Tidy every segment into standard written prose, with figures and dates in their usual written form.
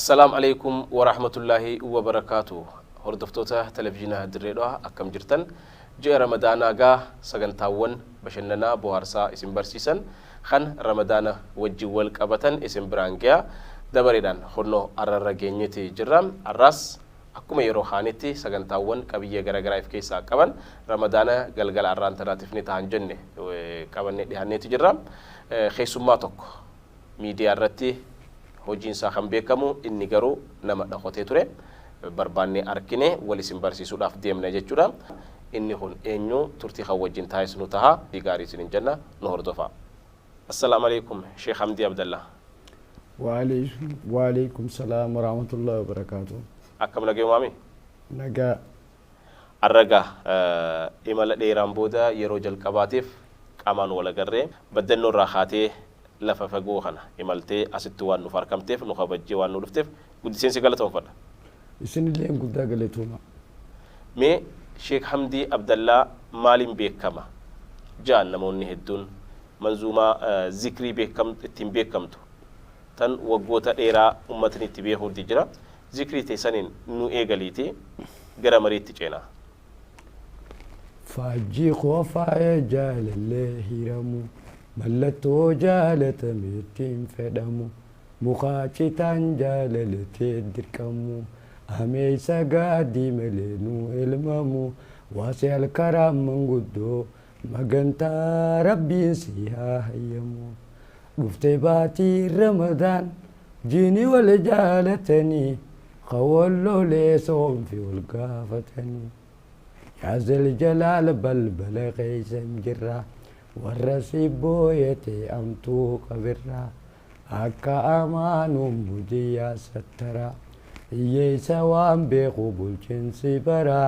السلام عليكم ورحمة الله وبركاته. هردفتوتا تلفزيون هدريدوا أكم جرتن جاء رمضان أجا سجنتاون بشننا بوارسا اسم برسيسن خن رمضان وجوال كابتن اسم برانجيا دبريدان خنو الرجينيتي جرام الراس أكو ميرو خانتي سجنتاون كبيه غرغرا إفكيسا كابن رمضان جلجل الران تراتفني تهانجني كابن دهانيتي جرام خيسوماتك ميديا رتي hojiin isaa kan beekamu inni garuu nama dhaqotee ture barbaanne arkine walisin barsiisuudhaaf deemna jechuudha inni kun eenyu turtii kan wajjin taasisnu taha digaarii isin jenna nu hordofa. Assalaamu alaykum Sheikh Hamdi Abdallah. Wa alaykum salaam wa rahmatullahi wa barakatuh. Akkam nagee maami? Nagaa. Arraga imala dheeraan booda yeroo jalqabaatiif qaamaan wal agarree baddannoo irraa kaatee lafa fagoo kana imaltee asitti waan nuuf argamteef nu kabajjee waan nu dhufteef guddiseensi galatoomfadha. Isinillee guddaa galatooma. Mee Sheikh Hamdi Abdallah maaliin beekama? Jaan namoonni hedduun manzuumaa zikrii ittiin beekamtu tan waggoota dheeraa ummatni itti beekuutti jira. Zikrii teessaniin nu eegaliiti gara mariitti ceenaa. Faajjii qofaa'ee jaalallee hiramu. ملتو جالت ميتين فدمو مخاچتان جاللت دركمو همي سغادي ملنو علممو واسع الكرم من قدو مغنتا ربي سيها هيمو مفتباتي رمضان جيني والجالتني قولو ليسوم في والقافتني يا ذا الجلال بلبل قيسم جرا والرسيبو يتي أمتو قبرا أكا أمانو مجيا سترا يسوان بقبول جنسي برا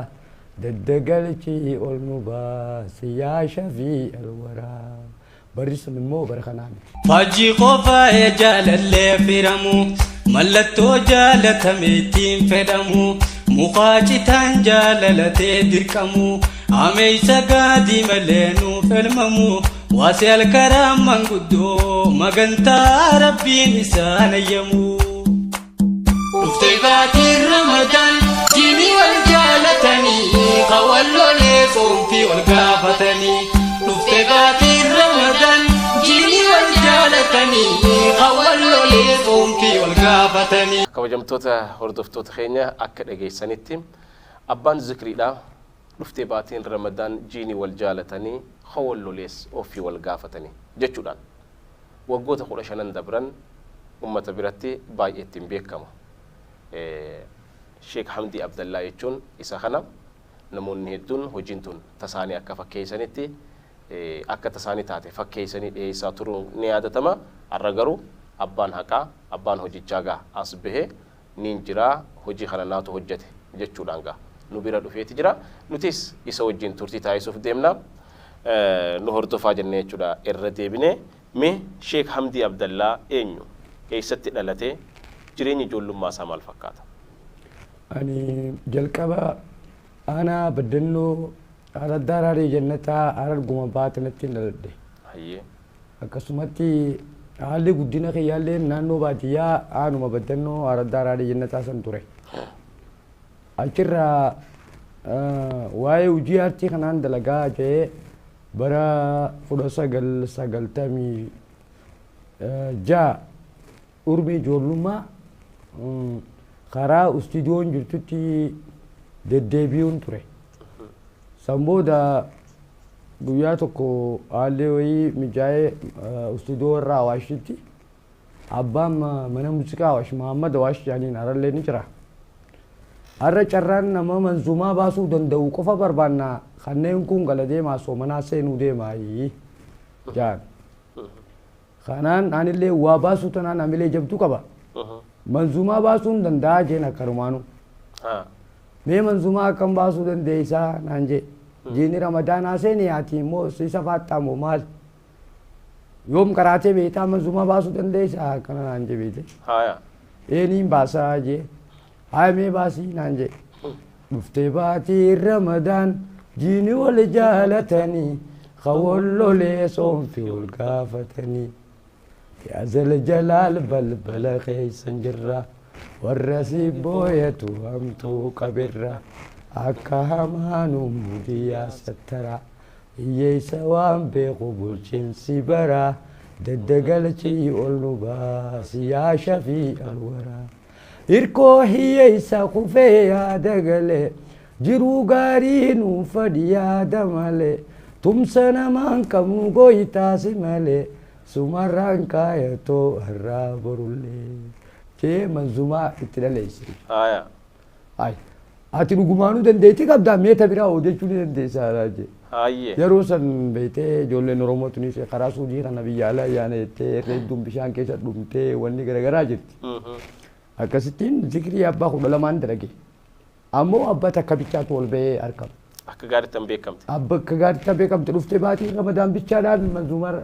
ددقلتي المباس يا شفيع الورا برس من مو برخناني فاجي خوفا يجال اللي فرمو ملتو جالة ميتين فدمو مقاجي تنجال لتدركمو عمي سقادي ملينو فالممو واسع الكرام من قدو مغنتا ربي نسان يمو افتباتي رمضان جيني والجالتني قولو ليصوم في والقافتني افتباتي رمضان جيني والجالتني قولو ليصوم في والقافتني كوجمتوتا هردفتوت خينيا أكد أجيسانيتي أبان ذكري لا dhuftee baatiin ramadaan jiini wal jaalatanii khawallolees ofii wal gaafatanii jechuudhaan waggoota 15 dabran ummata biratti baay'ee ittiin beekama. Sheikh Hamdi Abdallah jechuun isa kana namoonni hedduun hojiin tun tasaanii akka fakkeessanitti akka tasaanii taate fakkeessanii dhiyeessaa turuun ni yaadatama. Har'a garuu abbaan haqaa abbaan hojichaa gaa as bahee niin jiraa hojii kana naatu hojjete jechuudhaan gaa نبيرا دفيتي جرا نوتيس يسوجين تورتي تايسوف ديمنا نهر دفاع جنة جرا إردي بني مي شيخ حمدي عبد الله إنيو كيست دلته جريني جولو ما سامال فكاتا أني جلكبا أنا بدنو على الداري جنتا على الجمعات نتين للدي هيه أكسمتي على قدينا خيالين نانو باتيا أنا ما بدنو على الداري جنتا سنتوري أشرا واي وجيارتي خنان دلقا جاي برا خدا ساقل تامي جا أرمي جولوما خارا استديون جرتوتي ديبيون توري سامبو دا بياتوكو آليوي مجاي استديون را واشتي أبام من موسيقى واش محمد واش يعني نارا لي نجرا har'a carraan nama manzuumaa baasuu danda'u qofa barbaanna kanneen kun gala deemaa soomanaa seenuu deemaayi jaan kanaan anillee waa baasuu tanaan amilee jabduu qaba manzuumaa baasuun danda'a jeen akkarumaanu mee manzuumaa akkam baasuu dandeeysaa naan jee jiini ramadaanaa seeni yaati immoo siisa faattaa moo maal yoom karaatee beektaa manzuumaa baasuu dandeeysaa akkana naan jee beekte eeniin baasaa jee هاي مي باسي نانجي مفتباتي رمضان جيني والجالتني خولو ليسوم في والقافتني يا ذا الجلال بلبل خيس جرا والرسي بوية همتو قبرة أكهمان مديا سترة يسا وان بقبول جنسي برا ددقلتي والنباس يا شفيع الورى إركو هي يسا خفيا دقلي جرو غارين فديا دمالي تمسنا من كمو قويتاسي مالي سمران كايتو الرابرولي كي منزومة اتلاليسي آي ati dhugumaanuu dandeetti qabdaa meeta biraa hojjechuu ni dandeessa alaajee. Yeroo san beektee ijoolleen Oromoo tunis karaa suudii kana biyya alaa yaana jettee reedduun bishaan keessa dhumtee wanni garaagaraa jirti. Akkasittiin zikirii abbaa 12 dalage. Ammoo abbaa takka bichaatu ol ba'ee argama. Akka gaariitti hin beekamte. Akka gaariitti hin beekamte dhuftee baatii Ramadaan bichaadhaan manzuumar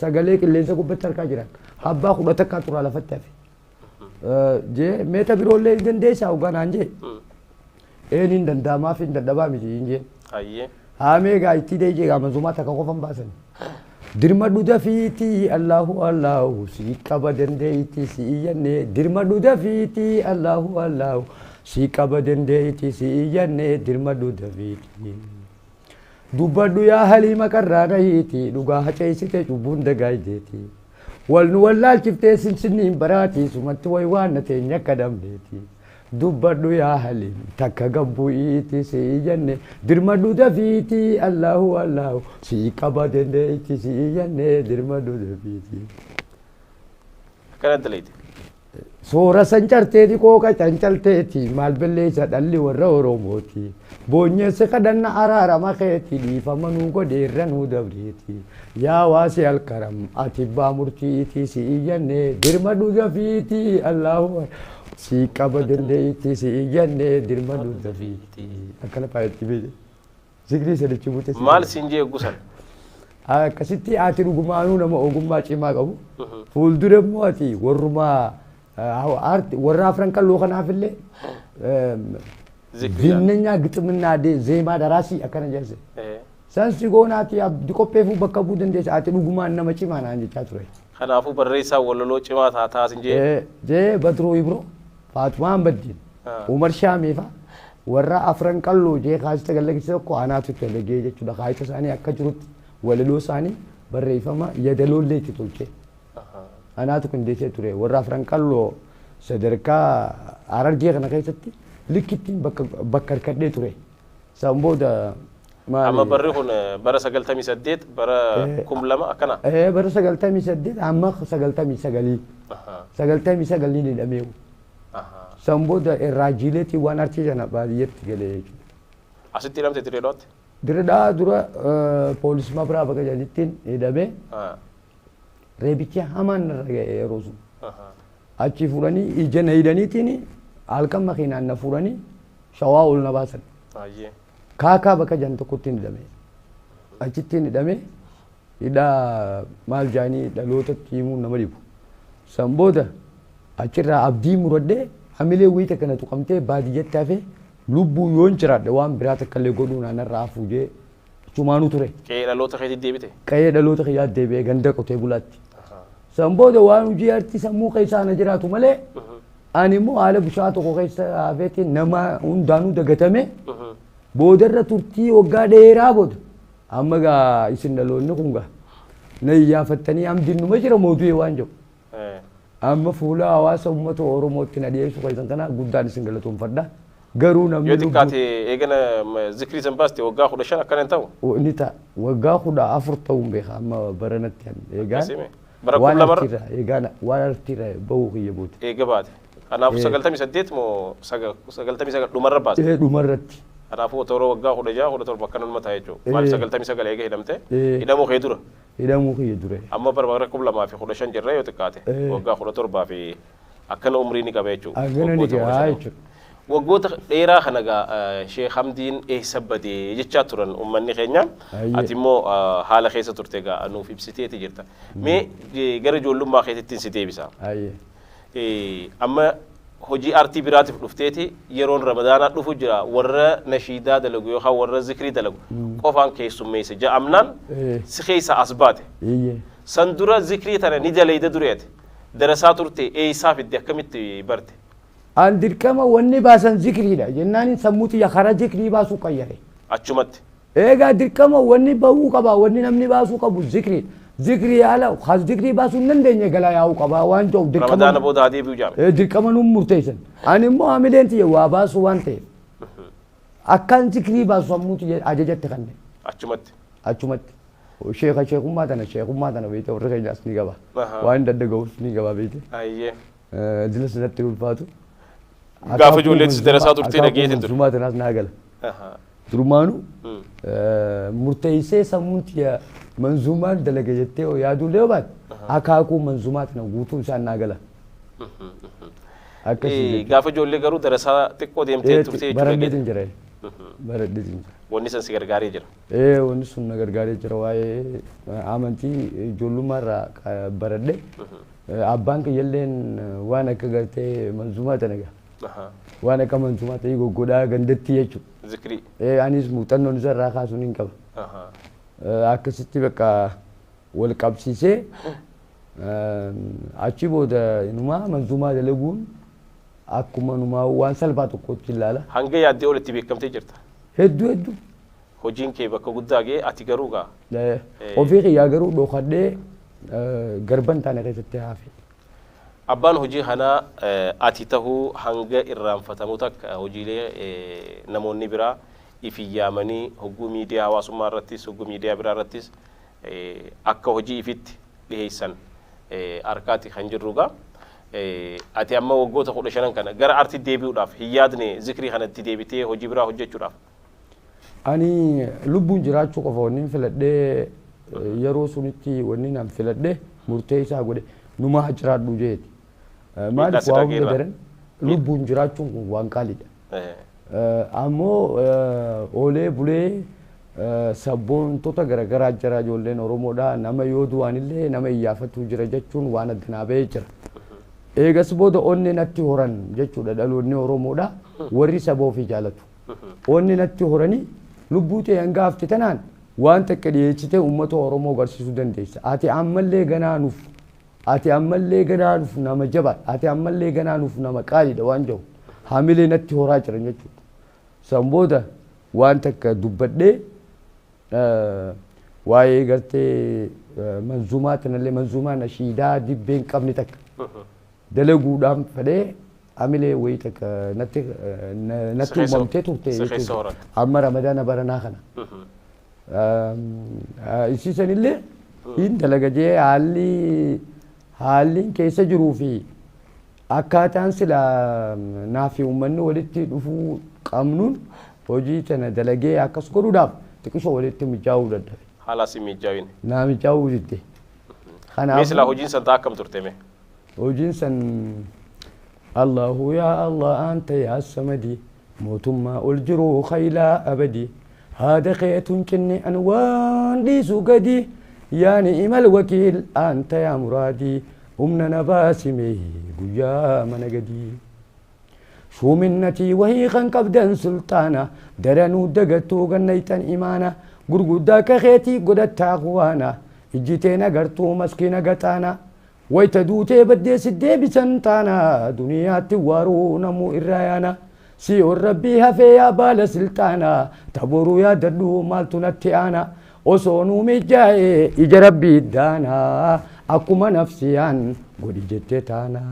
sagalee qilleensa gubbatti harkaa jiran. Abbaa 10 takkaa turaa lafatti hafe. Jee meeta biroollee dandeessaa hoogganaan jee. Eenin danda'amaa fi dadhabaa miti injeen. Haamee gaayittii deejee manzuumaa takka qofan baasan. Dirma dhuda fiitii Allahu Allahu si qaba dandeeyti si iyyanne. Dirma dhuda fiitii Allahu Allahu si qaba dandeeyti si iyyanne. Dirma dhuda fiitii. Dubbadhu yaa haliima qarraana hiitii dhugaa haceessite cubbuun dagaayideeti. Walnu wallaalchiftee sinsinniin baraatii sumatti wayi waan na teenya akka damdeeti. Dubbadhu yaa haliim takka gabbu'iiti si iyyanne dirmadhu dafiiti Allahu Allahu si qaba dandeeyti si iyyanne dirmadhu dafiiti. Akkana daleeti. Soora sancarteeti qooqa cancalteeti maal belleessa dhalli warra Oromooti. Boonyeessa kadhanna araarama keeti dhiifamanuu godheerranuu dabreeti. Yaa waasi alkaram ati baa murtiiti si iyyanne dirmadhu dafiiti Allahu si qaba dandeeyti si iyyanne dirmadhu dafiiti. Akkana faayitti beekte. Zikrii sadichi buute. Maal siin jee gusan? Akkasitti ati dhugumaanuu nama ogummaa cimaa qabu. Fuuldura immoo ati warrumaa warra afran qalloo kanaafillee zinneenyaa giximnaa zeemaa daraasii akkana jedhase. Sansi goonaati abdi qopheefuu bakka bu'uu dandeessa ati dhugumaan nama cimaa naan jechaa ture. Kanaafuu barreessaa walaloo cimaa taasin jee. Jee Badroo Ibro Faatumaan Baddiin Umar Shaameefa warra afran qalloo jee kaasita gallagisa tokko anaatu dalagee jechuudha kaayita isaanii akka jirutti walaloo isaanii barreeffama yadaloollee itti tolchee. Anaatu qindeessee ture warra afran qalloo sadarkaa Harargee kana keessatti likkittiin bakka hirkadhee ture. San booda amma barri kun bara 98 bara 2000 akkana. Bara 98 amma 99. 99 ni hidhamee. San booda raajileetii waan archii sana baadiyyaatti galee jechuudha. Asitti hidhamte Direedhaatti? Direedhaa dura poolisii biraa bakka jedhanitti hidhamee. Reebicha hamaan narra ga'e yeroo sun. Achi fuudhanii ija na hidhaniitiin halkan makiinaan na fuudhanii shawaa ol na baasan. Kaakaa bakka jedhan tokkotti hidhame. Achitti hidhame hidhaa maal jaanii dhalootatti himuun nama dhibu. San booda achirraa abdii muradhee hamilee wayita kana tuqamtee baadiyyatti hafee lubbuu yoon jiraadhe waan biraa takkallee godhuu naannarraa hafuu jee cumaanuu ture. Qe'ee dhaloota keetti deebite? Qe'ee dhaloota keeyyaatti deebi'ee ganda qotee bulaatti. San booda waan hojii artii sammuu keessaa na jiraatu malee ani immoo haala bushaa tokko keessa hafeetiin nama hundaanuu dagatame boodarra turtii waggaa dheeraa booda amma gaa isin dhaloonni kun gaa na iyyaaffattanii hamdinnuma jira mootu'ee waan jedhu. Amma fuula hawaasa uummata Oromootti na dhiyeessu keessan kana guddaan isin galatoomfadha. Garuu namni yoo xiqqaate eegana zikrii san baaste waggaa 15 akkana hin ta'u? Ni ta'a waggaa 14 ta'uun beeka amma baranatti eegaan. Bara kun lamarra? Eegaan waan artiirra bahuu kiyya boote. Eega baate. Kanaafuu 98 moo 99 dhumarra baate? Dhumarratti. Kanaafuu otoo waggaa 16 17 akkana numa ta'a jechuudha. Maaliif 99 eega hidhamte? Hidhamuu kee dura? Hidhamuu kiyya dura. Amma bara 2015 jirra yoo xiqqaate waggaa 17 fi akkana umrii ni qaba jechuudha. Akkana ni qaba jechuudha. Waggoota dheeraa kana gaa Sheekh Hamdiin eessa badee jechaa turan uummanni keenya. Ati immoo haala keessa turte gaa nuuf ibsiteeti jirta. Mee gara ijoollummaa keetittiin si deebisa. Amma hojii artii biraatiif dhufteeti yeroon Ramadaanaa dhufu jira warra nashiidaa dalagu yookaan warra zikrii dalagu qofaan keessummeessa ja'amnaan si keessa as baate. San dura zikrii tana ni dalayda dureeti. دراسات ترتي أي سافد ده كم برد an dirqama wanni baasan zikriidha jennaan sammuuti yakara zikrii baasuu qayyare أشمت eegaa dirqama wanni bahuu qaba wanni namni baasuu qabu zikrii haala khas zikrii baasuu hin dandeenye galaa yaa'uu qaba waan ta'u رمضان أبو دادي بيجام dirqama nuun murteessan ani immoo hamileen tiyya waa baasuu waan ta'eef akkaan zikrii baasu sammuuti ajajatti kanne أشمت achumatti sheekummaa tana beekte warra keenyaas ni qaba waan daddaga'us ni qaba beekte أيه dila sanatti ulfaatu قاف جولت دراسات ترتي لقيت انت manzumaa tanaas naa gala durumaanu murteessee sammuuti manzumaan dalaga jettee yaaduu lee baat akaakuu manzumaa tana guutuu isaan naa gala akkasii قاف جولي قالوا دراسات تكو ديمتي ترتي baradheetiin jira baradheetiin jira wanni san si gargaaree jira. Wanni sun na gargaaree jira waa'ee amantii ijoollummaarraa baradhe abbaan kiyyalleen waan akka gartee manzumaa tana waan akka manzumaa ta'ee goggodhaa gandatti jechuudha. Zikrii. Anis muuxannoon isarraa kaasuun hin qaba. Akkasitti bakka wal qabsiisee achi booda inumaa manzumaa dalaguun akkuma numaa waan salphaa tokkotti ilaala. Hanga yaaddee olitti beekamtee jirta. Hedduu. Hojiin kee bakka guddaa ga'e ati garuu gaa. Ofii kiyyaa garuu dhokadhee garban taane keessatti hafe. Abbaan hojii kanaa ati tahuu hanga irraanfatamu takka hojiilee namoonni biraa ifi yaamanii hogguu miidiyaa hawaasummaa irrattis hogguu miidiyaa biraa irrattis akka hojii ifitti dhiheessan harkaatti kan jirru gaa. Ati amma waggoota 15 kana gara arti deebi'uudhaaf hin yaadne zikrii kanatti deebitee hojii biraa hojjechuudhaaf. Ani lubbuun jiraachuu qofa wanni filadhee yeroo sunitti wanni nan filadhee murtee isaa godhe numa jiraadhu jeeti. Maaliif waa hunda daran lubbuun jiraachuun kun waan qaaliidha. Ammoo oolee bulee sabboontota garaagaraa jira ijoolleen Oromoodha nama yoo du'anillee nama iyyaafatu jira jechuun waan addanaa bahee jira. Eegas booda onni natti horan jechuudha dhaloonni Oromoodha warri saba ofii jaalatu. Onni natti horanii lubbuu ta'e hanga hafte tanaan waan takka dhiyeessitee uummata Oromoo agarsiisuu dandeessa. Ati ammallee ganaanuuf nama jabaa ati ammallee ganaanuuf nama qaaliidha waan jiru hamilee natti horaa jiran jechuudha. San booda waan takka dubbadhee waa'ee gartee manzumaa tanallee manzumaa nashiidaa dibbeen qabni takka. dalaguudhaan fedhee amilee wayii takka natti uumamtee turte jechuudha. Amma ramadaana baranaa kana. Isiisanillee hin dalaga jee haalli keessa jiruu fi akkaataan sila naafi uummanni walitti dhufuu qabnuun hojii tana dalagee akkas godhuudhaaf xiqqishoo walitti mijaa'uu dadhabe. Haala si mijaa'in. Naa mijaa'uu didde. Mee sila hojiin santaa akkam turteme? وجنسا الله يا الله أنت يا السمدي موتما الجرو خيلا أبدي هذا خيط كني أنوان دي سوقدي يا نعم الوكيل أنت يا مرادي أمنا نباسمي قيا منقدي شو منتي وهي خن قبدا سلطانا درنو دقتو غنيتن إيمانا قرقوداك خيتي قدت تاغوانا إجيتينا قرتو مسكينا قطانا ويتدوتي بدي سدي بسنتانا دنيا توارو نمو إرايانا سيو ربيها في يا بال سلطانا تبورو يا دردو مالتو نتيانا وصونو مجاي إجا ربي دانا أكما نفسيان قولي جتتانا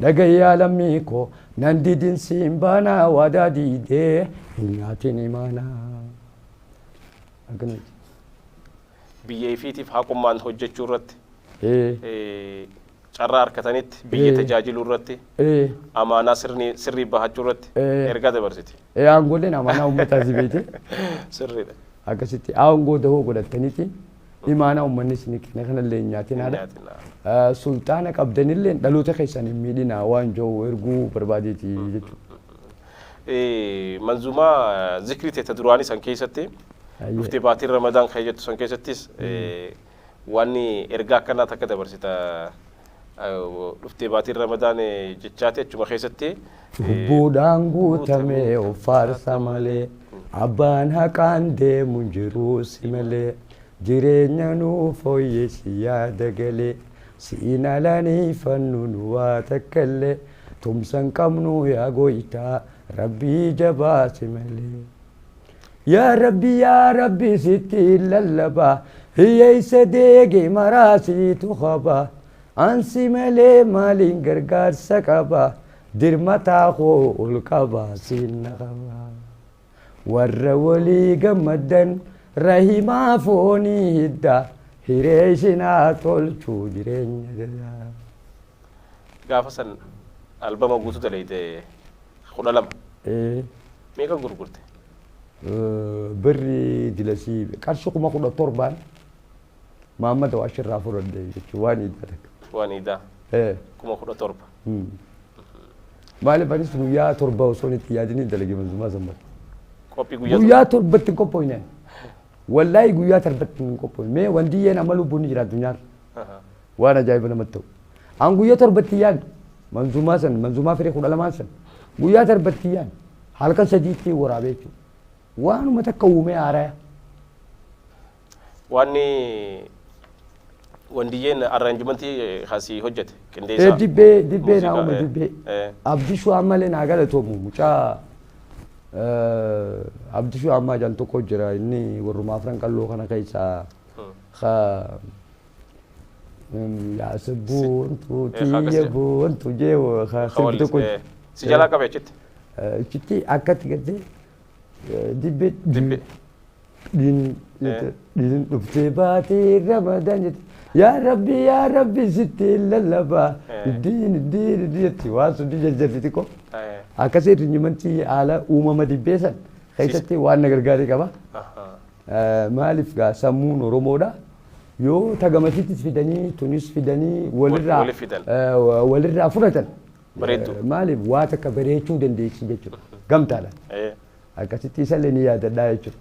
نغيا لميكو نندي دين سيمبانا ودادي دي إناتي مانا بيي فيتي فحكمان هجة رت carraa harkatanitti biyya tajaajiluu irratti amaanaa sirrii bahachuu irratti ergaa dabarsiti. Aangoolleen amaanaa uummataa si beekte. Sirriidha. Akkasitti aangoo dahoo godhataniiti imaanaa uummanni isin kenna kanallee nyaatiin haadha. Sultaana qabdanillee dhaloota keessan hin miidhina waan jiru erguu barbaadeeti jechuudha. Manzumaa zikrii ta'e duraanii san keessatti dhuftee baatiin Ramadaan kan jettu san keessattis wanni ergaa akkanaa takka dabarsita dhuftee baatiin Ramadaan jechaati achuma keessatti lubbuudhaan guutamee of faarsa malee abbaan haqaan deemu jiru si malee jireenya nuu fooyyessi yaada galee سينا لاني فنون واتكلي تمسن قمنو يا قويتا ربي جباس ملي يا ربي ستي للبا هي يسديقي مراسي تخبا أنسي ملي مالين غرغار سكبا درمتا خو الكبا سينغبا والرولي قمدن رحيما فوني هدا هيريشنا تولچو جرين قافسن ألبوم قوتو دليده خدا لم ميكا غرغرتي بري دلسي كارشو كما خدا توربان محمد واشر رافور الدي واني داتك واني دا كما خدا توربا مالي بانيس ويا توربا وسوني تيادني دلغي منزما زمر كوبي ويا توربت كوبوينه والله ويا تربت كوبوي مي وندي انا مالو بوني جرا دنيا وانا جايبنا متو ان ويا تربت يان منزوما فري خدا لماسن ويا تربت يان حلقه سديتي ورابيتو وانو متكومي ارا واني ونديين ارانجمنتي خاسي حجت كنديسا دبي ناو دبي عبد شو عمل ناغله تومو مچا عبد شو عما جانتو كوجرا اني ورما فرنقلو كنا كيسا خ يا سبون تيبون تجيو خ سبتو كو سجلا كبچت چتي اكت گدي دبي دين دفتباتي رمضان يا ربي ستي للبا الدين ديتي واسو دي جلجلتيكو اكاسي رنيمنتي على امم دبيسن خيتتي وان غرغاري كبا مالف غا سمون رومودا يو تغمتي فيدني تونس فيدني ولرا فرتن بريدو مالف واتك بريچو دنديكي جچو غمتالا اكاسي سلني يا دايچو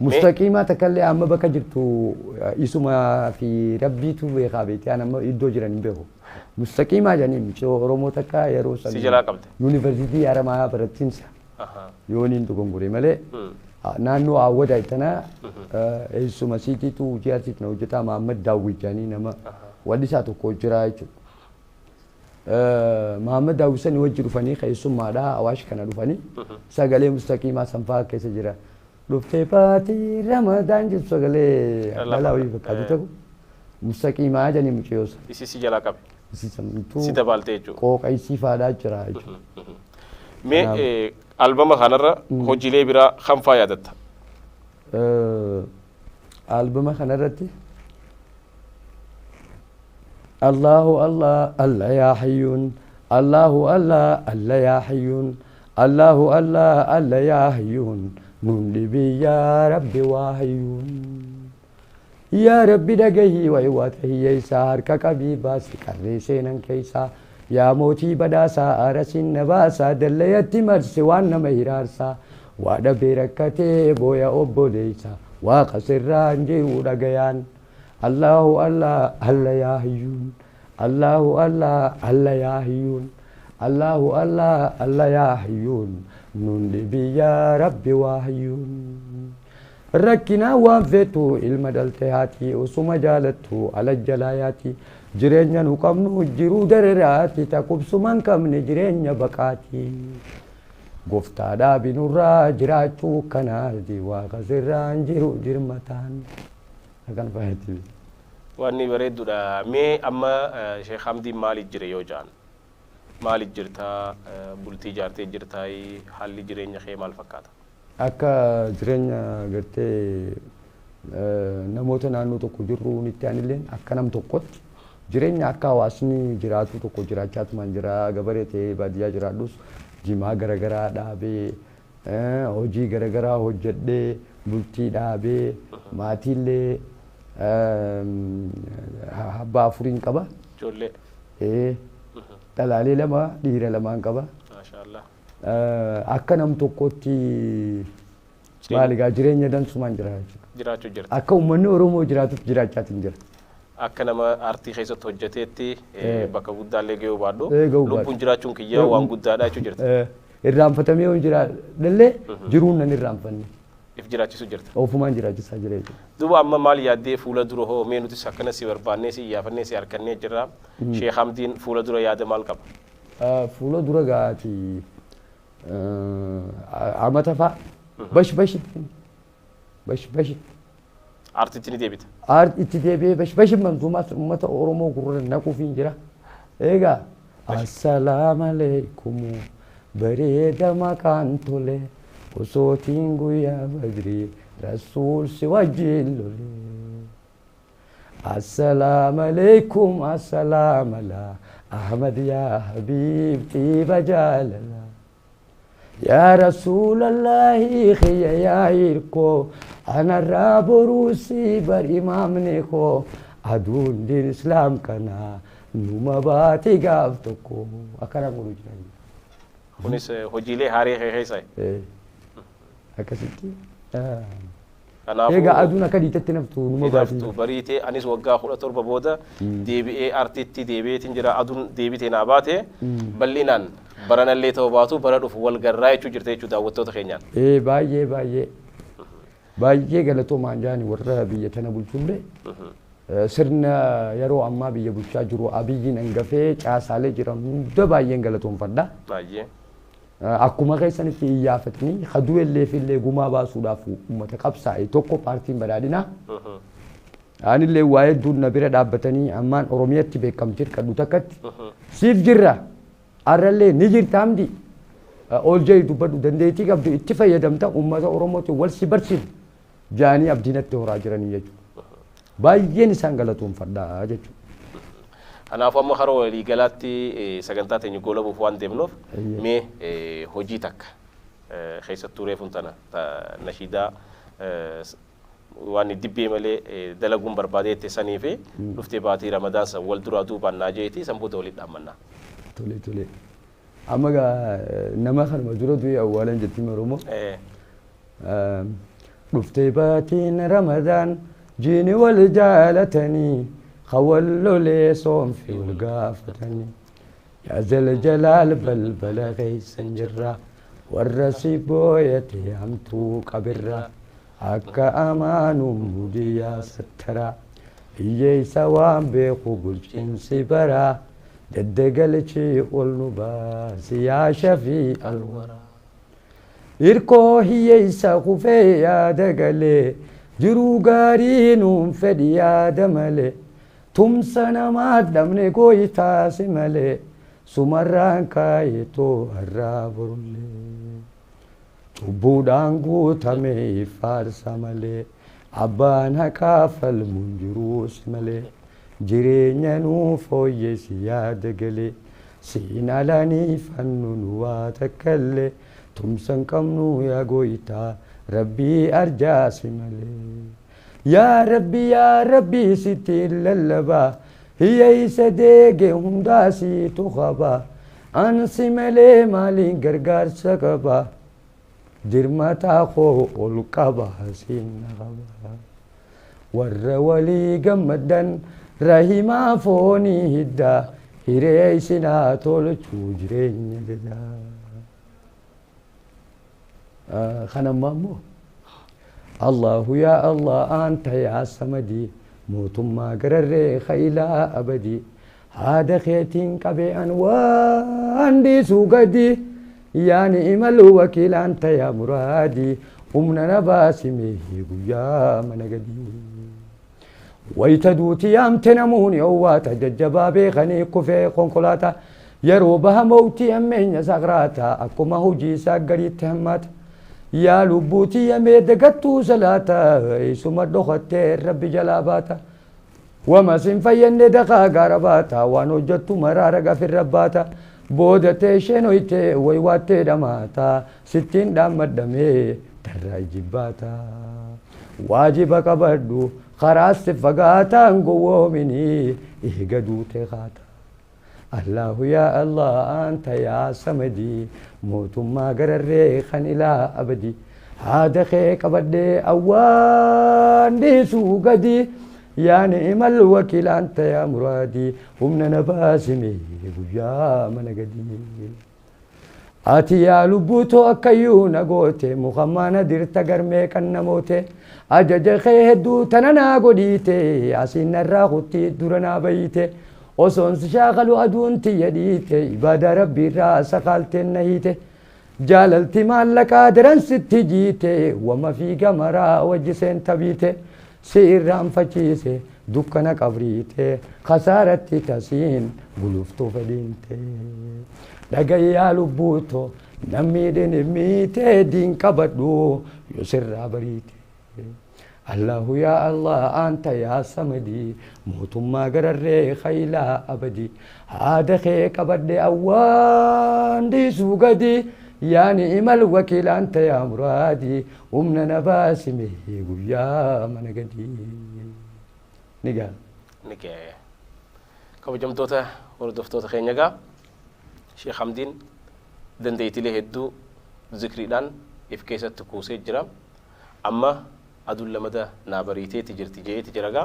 مستقيمة تكلي أما بك جرتو يسمى في ربي تو بخابيتي أنا ما يدو جراني بهو مستقيمة جاني مشو رومو تكا يروس سجلا قبض يونيفرسيتي أرا ما برتينسا يونين تو كمبوري ملي نانو عود أيتنا يسمى سيتي تو جيرتي نوجتا محمد داوود جاني نما ودي ساتو كوجرا يجو محمد داوود سن وجرو فني خيسو مادا أواش كنا دفني سجلي مستقيمة سنفا كيس جرا دفتباتي رمضان جسوا قالي لا وي بكادو تكو مستقيم aja nih mucios isi si jala kap isi samtu si dabalte jo ko kai si fada jira jo me album khanara hojile bira khamfa yadatta album khanarati الله الله الله يا حيون الله الله الله يا حيون الله الله الله يا حيون نولي يا ربي واحيون يا ربي دغي ويواته يسار ككبي باس كريسين كيسا يا موتي بداسا ارسين نباسا دليتي مرسي وانا مهرارسا وادا بركتي بويا اوبوليسا وقسرانجي ودغيان الله الله الله يا حيون الله الله الله يا حيون الله الله الله يا حيون نولي يا ربي واحيون ركنا وانفتو المدلتهاتي وسما جالتو على الجلاياتي جرينيا نقمنو جرو درراتي تكوب سمان كمني جرينيا بكاتي قفتا دابي نورا جراتو كنادي وغزران جرو جرمتان akan fahati wani baredu da me amma Sheikh Hamdi Malik jire yojan Malik jirta bulti jarte jirtai halli jirenya khaymal fakata akka jirenya garte namoota naannoo tokko jirru nitti anilleen akka nam tokkotti jireenya akka hawaasni jiraatu tokko jiraachaatumaan jira gabaree ta'ee baadiyyaa jiraadhus jimaa garagaraa dhaabee hojii garagaraa hojjedhee bultii dhaabee maatiillee habbaa afuriin qaba jolle dhalaalee lama dhiira lamaan qaba maashaallah akka nam tokkotti maaligaa jireenya dansumaan jiraachuu jirta akka uummanni Oromoo jiraatuuf jiraachaatiin jira akka nama aartii keessatti hojjeteetti bakka guddaallee gahuu baadhu lubbuun jiraachuun kiyyaa waan guddaadha jechuu jirta irraanfatamee yoo jiraadhallee jiruun nan irraanfanne ifjiraachisu jirta. Ofumaan jiraachisaa jira jechuudha. Duuba amma maal yaaddee fuula dura hoo mee nuti akkana si barbaannee si yaafannee si harkannee jirra. Sheekh Hamdiin fuula dura yaada maal qaba? Fuula dura gaati amata fa'a bash bashi bash bashi. Aartitti ni deebita. Itti deebi'ee bash bashi mantuumaa uummata Oromoo gurra naquuf hin jira. Egaa assalamu alaikum bareeda maqaan tole. وصوتين يا بدري رسول سواجي اللولي السلام عليكم السلام على أحمد يا حبيبتي بجالنا يا رسول الله خي يا إيركو أنا الراب روسي بر إمام نيكو أدون دين إسلام كنا نوما باتي قافتكو أكرا قولوا جناني kunis hojiilee haarii keessa. Akkasitti. Kanaafuu egaa aduun akka dhiitetti naftu numa baati. Naftu bariitee anis waggaa 17 booda deebi'ee aartitti deebi'eetiin jira aduun deebitee naa baate bal'inaan baranallee ta'uu baatu bara dhufu wal garraa jechuu jirta jechuu daawwattoota keenyaan. Baay'ee baay'ee baay'ee galatoomaan jaani warra biyya tana bulchullee sirna yeroo ammaa biyya bulchaa jiru abiyyiin hangafee caasaalee jiran hunda baay'een galatoonfadha. Baay'ee. Akkuma keessanitti iyyafatanii haduu illee fillee gumaa baasuudhaaf uummata qabsaa'e tokko paartiin badhaadhinaa. Anillee waa'ee duudna bira dhaabbatanii ammaan Oromiyaatti beekamtii kadhu takkatti siif jirra arrallee ni jirta hamdi ol jedhi dubbadhu dandeettii qabdu itti fayyadamta uummata Oromootti wal si barsiisu jaanii abdiinatti horaa jiranii jechuudha. Baay'een isaan galatoonfadhaa jechuudha. Kanaafuu amma haroo waliigalaatti sagantaa teenya goolabuuf waan deemnuuf mee hojii takka keessattuu reefuun tana nashiidaa waan dibbee malee dalaguun barbaadeette sanii fi dhuftee baatii Ramadaan san wal duraa duubaan naa jeeti san booda walitti dhaammannaa. Tole tole. Amma nama kanuma dura du'e awwaalan jettiin Oromoo. Dhuftee baatiin Ramadaan jiini wal jaalatanii. خولوا لي صوم في والقافتني يا ذا الجلال بلبل غيس جرا والرسي بويتي همتو قبرا هكا امان مودي يا سترا هي سوام بقبول جنسي برا ددقلتي قلنو باس يا شفيع الورى إركو هي يساقو في يا دقلي جرو قارينو فدي يا دملي tumsana maadamne goytaasi malee sumarraan kaayetoo har'aa borullee cubbuudhaan guutame faarsa malee abbaan haqaa falmuun jiruus malee jireenya nuu fooyyessi yaada galee siin alanii fannuun waa takkallee tumsan qabnu yaa goytaa rabbii arjaasi malee. يا ربي ستي للبا هي يسديق هم داسي تخبا أنسي ملي مالي غرغر سكبا درمتا خو القبا سين غبا والرولي قمدن رحيما فوني هدا هريسنا تول تجرين ددا خنم مامو الله يا الله أنت يا سمدي موتما قرر خيلا أبدي هذا خيتين كبي أنواندي سوقدي يا نعم الوكيل أنت يا مرادي أمنا نباسمي يا منقدي ويتدوتي أم تنموني أوات ججبا بيخني كفي قنقلاتا يروبها موتي أمين سقراتا أكو ما هو جيسا قريت تهمات يا لبوتي يا ميدقتو سلاتا سمر دخت ربي جلاباتا وما سنفين دقا قرباتا وانوجدت مرارق في الرباتا بودتي شنويتي ويواتي دماتا 60 دام الدمي ترى جباتا واجبك بدو خراس فقاتا نقوو مني إهقدو تغاتا الله يا الله أنت يا سمدي موت ما قرر خن إلى أبدي هذا خيك بدي أوان دي سوقدي يا نعم الوكيل أنت يا مرادي ومن نباسمي يا من قدي ati yaa lubbuutoo akkayyuu na goote mukammaana dirta garmee kan namoote ajaja kee hedduu tana naa godhiite asiin narraa kutti dura naa bayite osoon si shaakalu aduun tiyya dhiite ibaada rabbiirraa sakaalteen na hiite jaalalti maallaqaa daran sitti jiite wama fiiga maraa wajjiseen tabiite si irraanfachiise dukkana qabriite kasaaratti tasiin buluftuu fedhiinte dhagayyaa lubbuuto namni dhinimiite diin qabadhu yoo sirraa bariite allahu yaa allah anta yaa samadi mootummaa gararree khaylaa abadi haada kee qabadhe awwaan dhiisuu gadi yaa ni'imal wakiil anta yaa muraadi humna na baasime guyyaa mana gadi nigaa nigee kabajamtoota hordoftoota keenya gaa Sheekh Hamdiin dandeettilee hedduu zikriidhaan if keessatti kuusee jira amma aduun lamada naa bariiteetti jirti jeetti jiragaa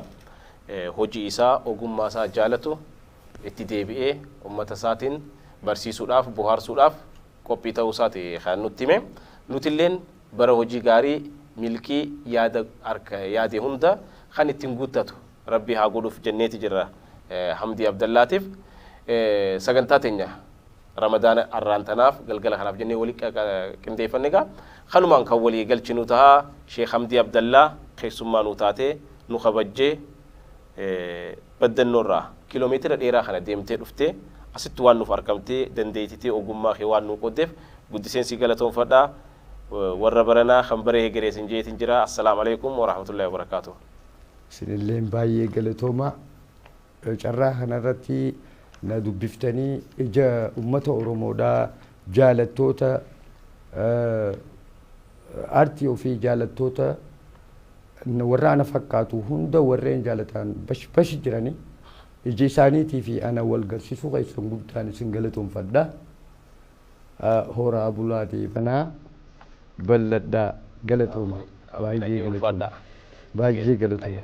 hojii isaa ogummaa isaa jaalatu itti deebi'ee ummata isaatiin barsiisuudhaaf bohaarsuudhaaf qophii ta'uu isaati kan nutti hime nutilleen bara hojii gaarii milkii yaade hunda kan ittiin guuttatu rabbi haa godhuuf jenneeti jirra Hamdii Abdallaatiif sagantaa teenya Ramadaan arraantanaaf galgala kanaaf jennee walii qindeeffanne gaa kanumaan kan walii galchinu tahaa Sheekh Hamdii Abdallaa keessummaa nu taatee nu kabajjee baddannoorraa kiiloomeetira dheeraa kana deemtee dhuftee asitti waan nuuf argamtee dandeettitee ogummaa kee waan nu qoddeef guddiseensi galatoonfadhaa warra baranaa kan baree hegereesin jeetin jira assalaamu alaikum warahmatullahi wabarakaatuh sinilleen baay'ee galatooma carraa kanarratti na dubbiftanii ija ummata oromoodhaa jaalattoota aartii ofii jaalattoota warra ana fakkaatu hunda warreen jaalatan bash jiranii iji isaaniitii fi ana wal garsiisuu keessan guddaan isin galatoonfadha horaa bulaatii banaa balladhaa galatooma baay'ee galatooma baay'ee galatooma